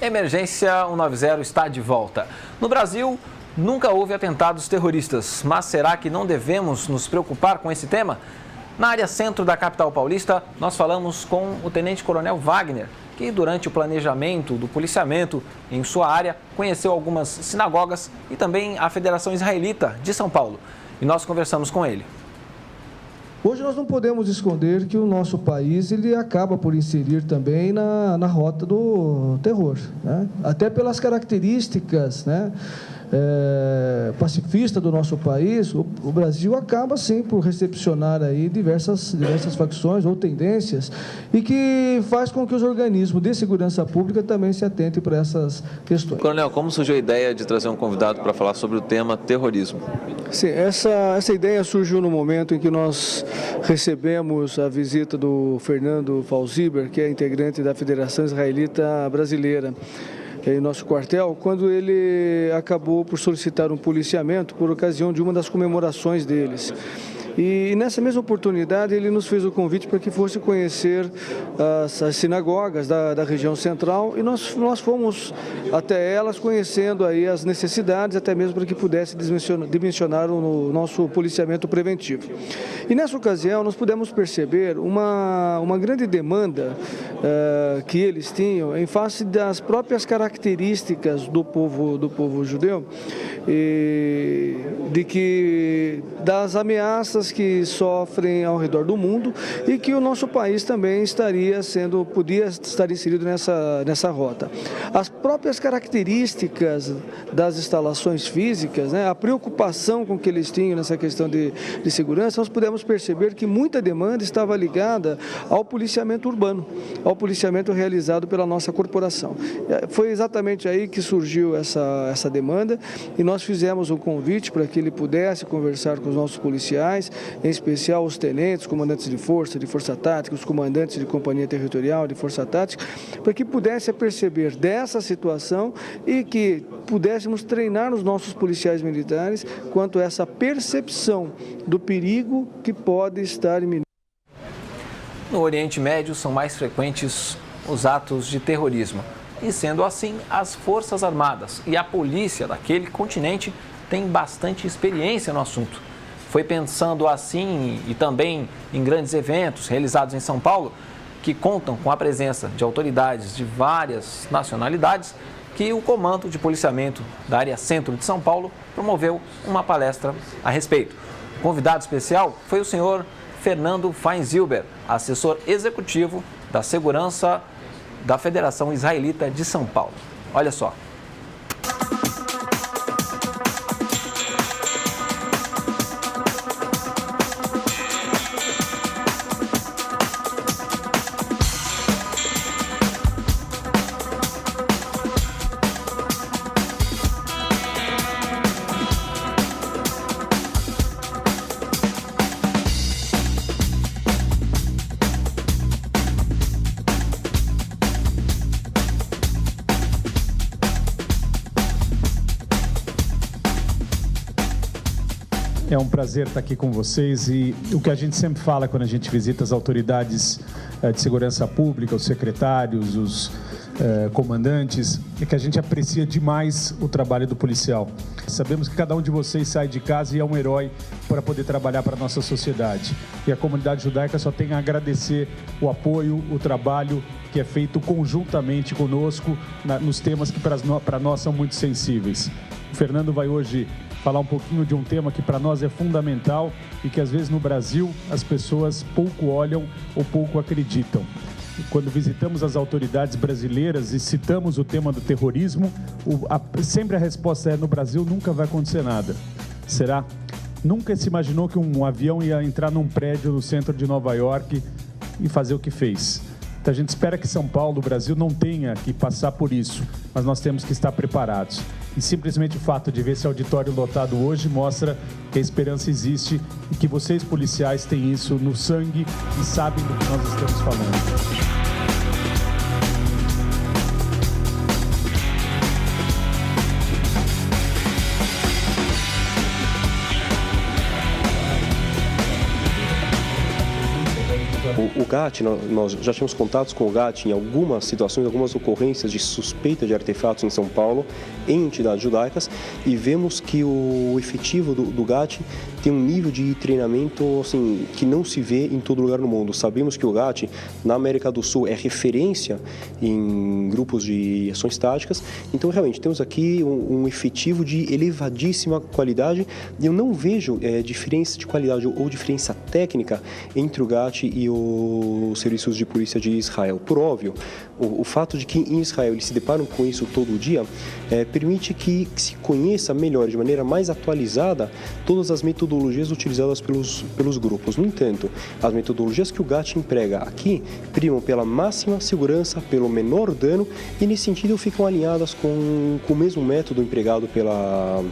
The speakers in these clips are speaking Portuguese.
Emergência 190 está de volta. No Brasil, nunca houve atentados terroristas, mas será que não devemos nos preocupar com esse tema? Na área centro da capital paulista, nós falamos com o tenente-coronel Wagner, que durante o planejamento do policiamento em sua área, conheceu algumas sinagogas e também a Federação Israelita de São Paulo. E nós conversamos com ele. Hoje nós não podemos esconder que o nosso país ele acaba por inserir também na rota do terror, né? Até pelas características, né, pacifista do nosso país, o Brasil acaba sim por recepcionar aí diversas facções ou tendências e que faz com que os organismos de segurança pública também se atentem para essas questões. Coronel, como surgiu a ideia de trazer um convidado para falar sobre o tema terrorismo? Sim, essa ideia surgiu no momento em que nós recebemos a visita do Fernando Falziber, que é integrante da Federação Israelita Brasileira, em nosso quartel, quando ele acabou por solicitar um policiamento por ocasião de uma das comemorações deles. E nessa mesma oportunidade ele nos fez o convite para que fosse conhecer as sinagogas da região central e nós fomos até elas conhecendo aí as necessidades, até mesmo para que pudesse dimensionar o nosso policiamento preventivo. E nessa ocasião nós pudemos perceber uma grande demanda que eles tinham em face das próprias características do povo judeu e das ameaças que sofrem ao redor do mundo e que o nosso país também podia estar inserido nessa rota. As próprias características das instalações físicas, né, a preocupação com que eles tinham nessa questão de segurança, nós pudemos perceber que muita demanda estava ligada ao policiamento urbano, ao policiamento realizado pela nossa corporação. Foi exatamente aí que surgiu essa demanda e nós fizemos um convite para que ele pudesse conversar com os nossos policiais, em especial os tenentes, comandantes de força tática, os comandantes de companhia territorial, de força tática, para que pudesse perceber dessa situação e que pudéssemos treinar os nossos policiais militares quanto a essa percepção do perigo que pode estar iminente. No Oriente Médio são mais frequentes os atos de terrorismo. E sendo assim, as Forças Armadas e a polícia daquele continente têm bastante experiência no assunto. Foi pensando assim e também em grandes eventos realizados em São Paulo, que contam com a presença de autoridades de várias nacionalidades, que o Comando de Policiamento da área centro de São Paulo promoveu uma palestra a respeito. O convidado especial foi o senhor Fernando Falziber, assessor executivo da Segurança da Federação Israelita de São Paulo. Olha só. É um prazer estar aqui com vocês e o que a gente sempre fala quando a gente visita as autoridades de segurança pública, os secretários, os comandantes, é que a gente aprecia demais o trabalho do policial. Sabemos que cada um de vocês sai de casa e é um herói para poder trabalhar para a nossa sociedade. E a comunidade judaica só tem a agradecer o apoio, o trabalho que é feito conjuntamente conosco nos temas que para nós são muito sensíveis. O Fernando vai hoje falar um pouquinho de um tema que para nós é fundamental e que às vezes no Brasil as pessoas pouco olham ou pouco acreditam. Quando visitamos as autoridades brasileiras e citamos o tema do terrorismo, sempre a resposta é: no Brasil nunca vai acontecer nada. Será? Nunca se imaginou que um avião ia entrar num prédio no centro de Nova York e fazer o que fez. Então a gente espera que São Paulo, o Brasil, não tenha que passar por isso, mas nós temos que estar preparados. E simplesmente o fato de ver esse auditório lotado hoje mostra que a esperança existe e que vocês, policiais, têm isso no sangue e sabem do que nós estamos falando. O GAT, nós já tínhamos contatos com o GAT em algumas situações, algumas ocorrências de suspeita de artefatos em São Paulo, em entidades judaicas, e vemos que o efetivo do GAT tem um nível de treinamento assim, que não se vê em todo lugar no mundo. Sabemos que o GAT, na América do Sul, é referência em grupos de ações táticas, então realmente temos aqui um efetivo de elevadíssima qualidade, e eu não vejo diferença de qualidade ou diferença técnica entre o GAT e os serviços de polícia de Israel. Por óbvio, o fato de que em Israel eles se deparam com isso todo dia permite que se conheça melhor, de maneira mais atualizada, todas as metodologias utilizadas pelos grupos. No entanto, as metodologias que o GAT emprega aqui primam pela máxima segurança, pelo menor dano, e nesse sentido ficam alinhadas com o mesmo método empregado pela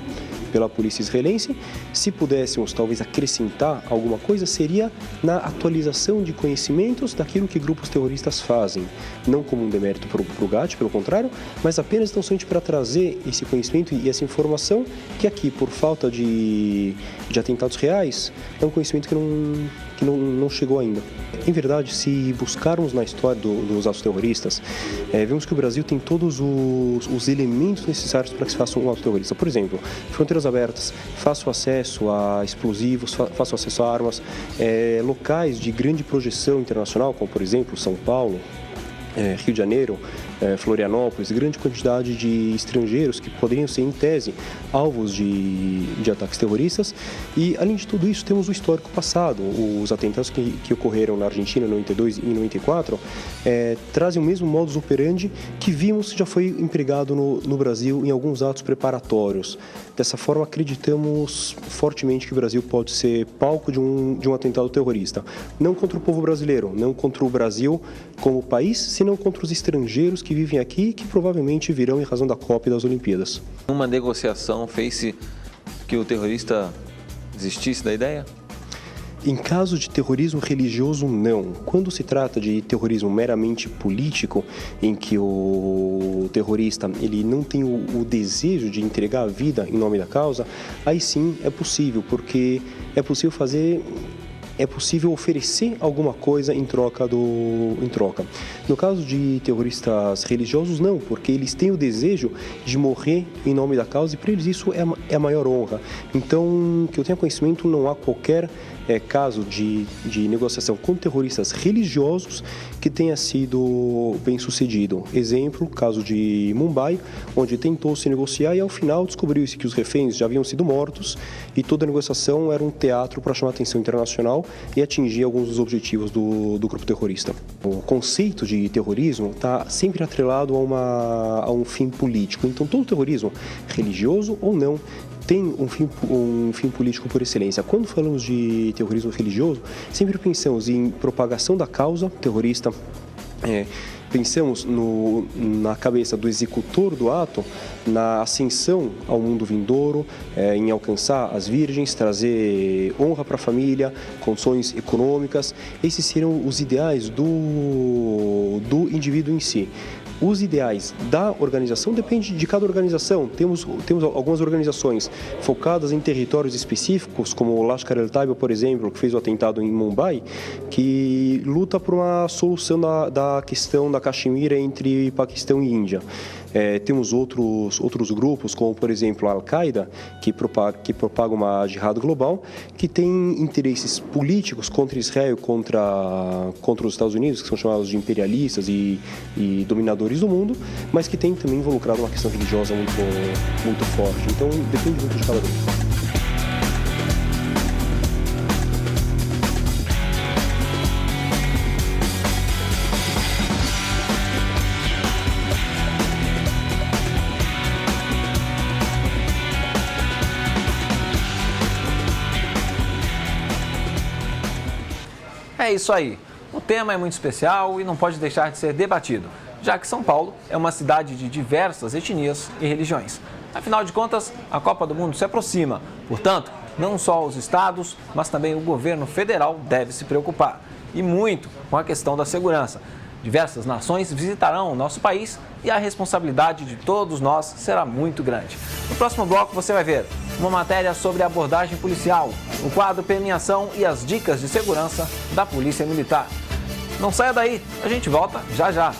polícia israelense. Se pudéssemos talvez acrescentar alguma coisa, seria na atualização de conhecimentos daquilo que grupos terroristas fazem, não como um demérito para o GAT, pelo contrário, mas apenas tão somente para trazer esse conhecimento e essa informação que aqui, por falta de atentados reais, é um conhecimento que não chegou ainda. Em verdade, se buscarmos na história dos atos terroristas, vemos que o Brasil tem todos os elementos necessários para que se faça um ato terrorista. Por exemplo, fronteiras abertas, fácil acesso a explosivos, fácil acesso a armas, locais de grande projeção internacional, como por exemplo São Paulo, Rio de Janeiro, Florianópolis, grande quantidade de estrangeiros que poderiam ser, em tese, alvos de ataques terroristas. E, além de tudo isso, temos o histórico passado. Os atentados que ocorreram na Argentina em 92 e em 94 trazem o mesmo modus operandi que vimos que já foi empregado no Brasil em alguns atos preparatórios. Dessa forma, acreditamos fortemente que o Brasil pode ser palco de um atentado terrorista. Não contra o povo brasileiro, não contra o Brasil como país, senão contra os estrangeiros que vivem aqui e que provavelmente virão em razão da COP e das Olimpíadas. Uma negociação fez que o terrorista desistisse da ideia? Em caso de terrorismo religioso, não. Quando se trata de terrorismo meramente político, em que o terrorista ele não tem o desejo de entregar a vida em nome da causa, aí sim é possível, porque é possível oferecer alguma coisa em troca. No caso de terroristas religiosos, não, porque eles têm o desejo de morrer em nome da causa e para eles isso é a maior honra. Então, que eu tenha conhecimento, não há qualquer caso de negociação com terroristas religiosos que tenha sido bem sucedido. Exemplo, caso de Mumbai, onde tentou se negociar e ao final descobriu-se que os reféns já haviam sido mortos e toda a negociação era um teatro para chamar a atenção internacional e atingir alguns dos objetivos do grupo terrorista. O conceito de terrorismo está sempre atrelado a um fim político. Então, todo terrorismo, religioso ou não, tem um fim político por excelência. Quando falamos de terrorismo religioso, sempre pensamos em propagação da causa terrorista, pensamos na cabeça do executor do ato, na ascensão ao mundo vindouro, em alcançar as virgens, trazer honra para a família, condições econômicas. Esses serão os ideais do indivíduo em si. Os ideais da organização depende de cada organização. Temos algumas organizações focadas em territórios específicos, como o Lashkar el-Taiba, por exemplo, que fez o atentado em Mumbai, que luta por uma solução da questão da Caxemira entre Paquistão e Índia. Temos outros grupos, como por exemplo a Al-Qaeda, que propaga uma jihad global, que tem interesses políticos contra Israel, contra os Estados Unidos, que são chamados de imperialistas e dominadores do mundo, mas que tem também involucrado uma questão religiosa muito forte. Então depende muito de cada grupo. É isso aí. O tema é muito especial e não pode deixar de ser debatido, já que São Paulo é uma cidade de diversas etnias e religiões. Afinal de contas, a Copa do Mundo se aproxima. Portanto, não só os estados, mas também o governo federal deve se preocupar. E muito com a questão da segurança. Diversas nações visitarão o nosso país e a responsabilidade de todos nós será muito grande. No próximo bloco você vai ver uma matéria sobre a abordagem policial, o quadro premiação e as dicas de segurança da Polícia Militar. Não saia daí, a gente volta já já.